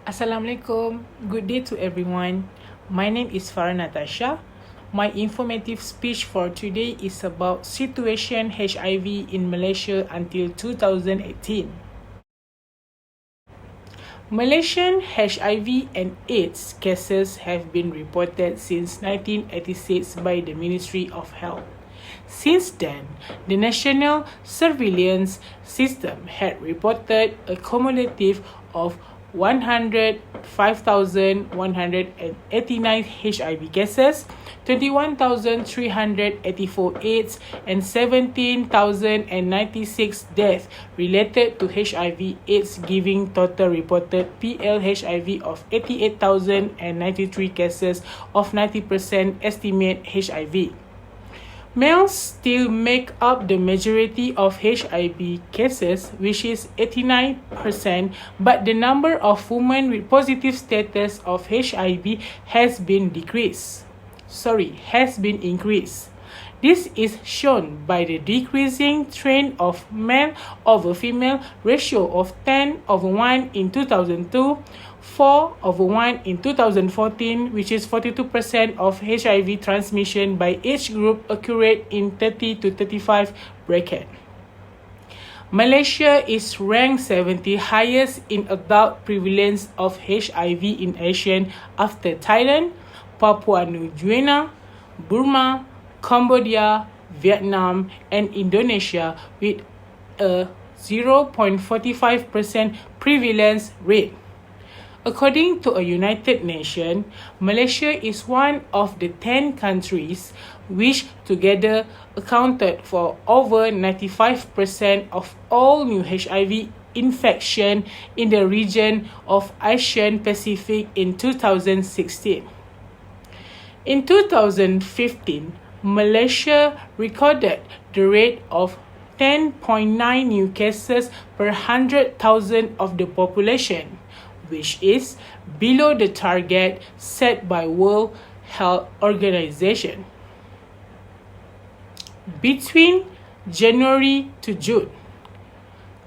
Assalamualaikum. Good day to everyone. My name is Farrah Natasya. My informative speech for today is about situation HIV in Malaysia until 2018. Malaysian HIV and AIDS cases have been reported since 1986 by the Ministry of Health. Since then, the National Surveillance System had reported a cumulative of 105,189 HIV cases, 21,384 AIDS, and 17,096 deaths related to HIV/AIDS, giving total reported PL-HIV of 88,093 cases of 90% estimate HIV. Males still make up the majority of HIV cases, which is 89%, but the number of women with positive status of HIV has been increased. This is shown by the decreasing trend of male over female ratio of 10:1 in 2002, 4:1 in 2014, which is 42% of HIV transmission by age group occurred in 30 to 35 bracket. Malaysia is ranked 70 highest in adult prevalence of HIV in Asia after Thailand, Papua New Guinea, Burma, Cambodia, Vietnam, and Indonesia with a 0.45% prevalence rate. According to a United Nations, Malaysia is one of the 10 countries which together accounted for over 95% of all new HIV infection in the region of Asian Pacific in 2016. In 2015, Malaysia recorded the rate of 10.9 new cases per 100,000 of the population, which is below the target set by World Health Organization. Between January to June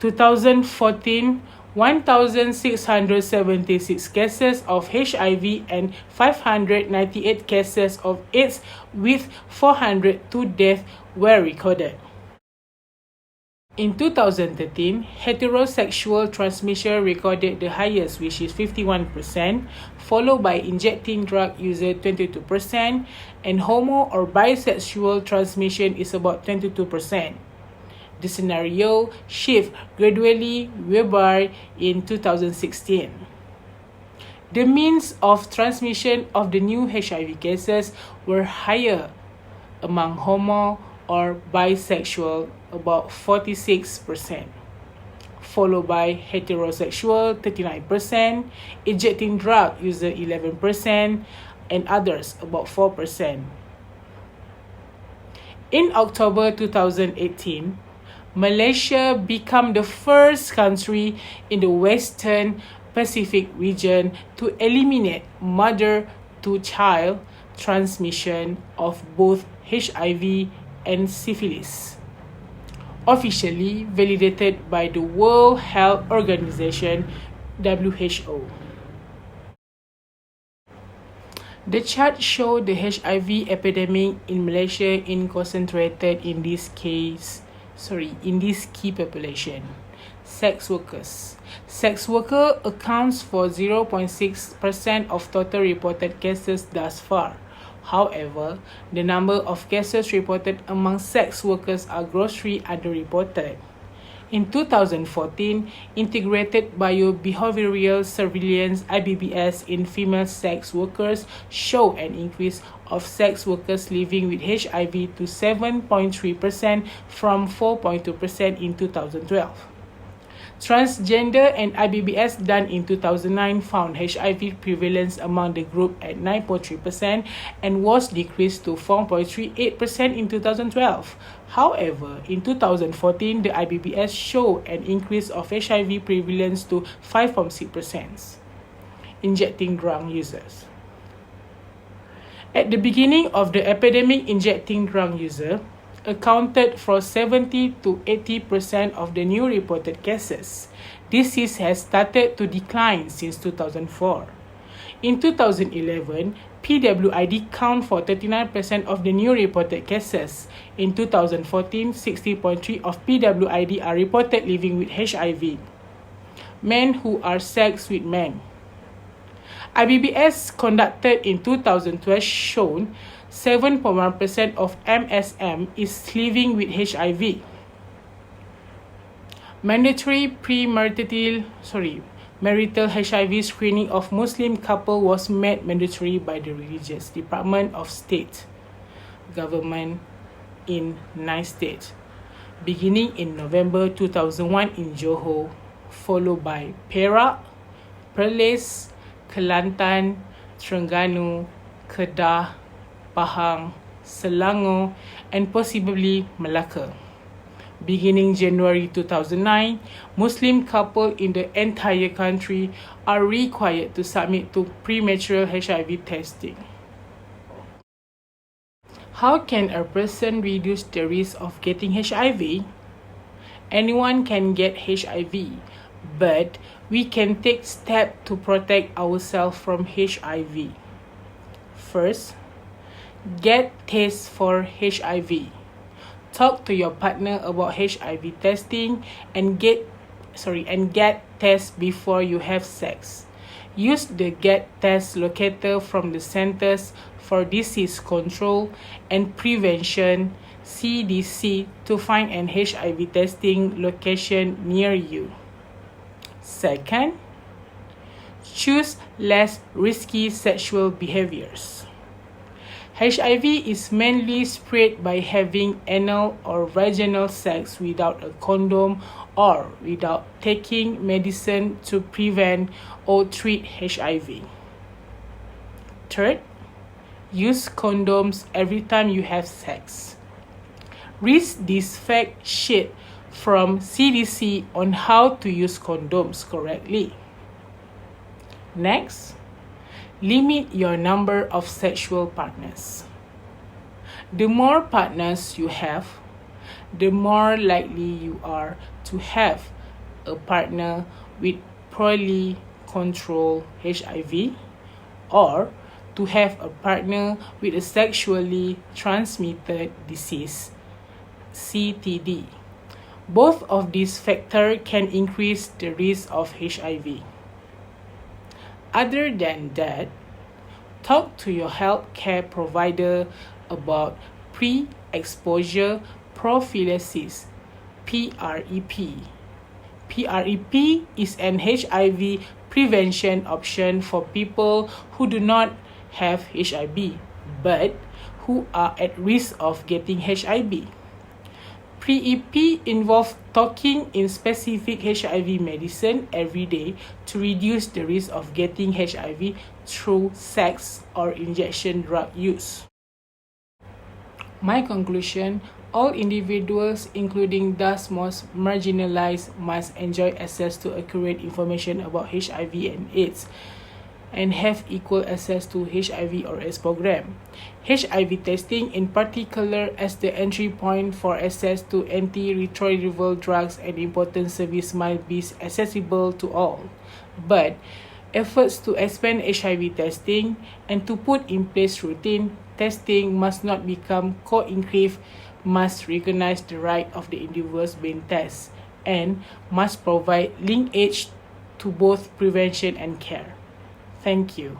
2014, 1,676 cases of HIV and 598 cases of AIDS with 402 deaths were recorded. In 2013, heterosexual transmission recorded the highest, which is 51%, followed by injecting drug user 22%, and homo or bisexual transmission is about 22%. The scenario shifted gradually whereby in 2016. The means of transmission of the new HIV cases were higher among homo or bisexual, about 46%, followed by heterosexual 39%, injecting drug user 11%, and others about 4%. In October 2018, Malaysia became the first country in the Western Pacific region to eliminate mother-to-child transmission of both HIV and syphilis, officially validated by the World Health Organization (WHO). The chart shows the HIV epidemic in Malaysia concentrated in this key population. Sex workers. Sex worker accounts for 0.6% of total reported cases thus far. However, the number of cases reported among sex workers are grossly underreported. In 2014, Integrated Biobehavioral Surveillance (IBBS) in female sex workers showed an increase of sex workers living with HIV to 7.3% from 4.2% in 2012. Transgender and IBBS done in 2009 found HIV prevalence among the group at 9.3% and was decreased to 4.38% in 2012. However, in 2014, the IBBS showed an increase of HIV prevalence to 5.6%. Injecting drug users. At the beginning of the epidemic, injecting drug user accounted for 70 to 80% of the new reported cases. disease has started to decline since 2004. In 2011, PWID count for 39% of the new reported cases. In 2014, 60.3% of PWID are reported living with HIV. Men who are sex with men. IBBS conducted in 2012 shown 7.1% of MSM is living with HIV. Mandatory marital HIV screening of Muslim couple was made mandatory by the Religious Department of State government in 9 states, beginning in November 2001 in Johor, followed by Perak, Perlis, Kelantan, Terengganu, Kedah, Pahang, Selangor, and possibly Melaka. Beginning January 2009, Muslim couples in the entire country are required to submit to premature HIV testing. How can a person reduce the risk of getting HIV? Anyone can get HIV, but we can take steps to protect ourselves from HIV. First, get tests for HIV. Talk to your partner about HIV testing and get tests before you have sex. Use the Get Test locator from the Centers for Disease Control and Prevention (CDC) to find an HIV testing location near you. Second, choose less risky sexual behaviors. HIV is mainly spread by having anal or vaginal sex without a condom or without taking medicine to prevent or treat HIV. Third, use condoms every time you have sex. Read this fact sheet from CDC on how to use condoms correctly. Next, limit your number of sexual partners. The more partners you have, the more likely you are to have a partner with poorly controlled HIV or to have a partner with a sexually transmitted disease, CTD. Both of these factors can increase the risk of HIV. Other than that, talk to your healthcare provider about pre-exposure prophylaxis, PrEP. PrEP is an HIV prevention option for people who do not have HIV but who are at risk of getting HIV. PrEP involves taking in specific HIV medicine every day to reduce the risk of getting HIV through sex or injection drug use. My conclusion, all individuals, including those most marginalized, must enjoy access to accurate information about HIV and AIDS and have equal access to HIV or AIDS program. HIV testing in particular as the entry point for access to antiretroviral drugs and important service must be accessible to all. But efforts to expand HIV testing and to put in place routine testing must not become co-inclusive, must recognize the right of the individuals being tested, and must provide linkage to both prevention and care. Thank you.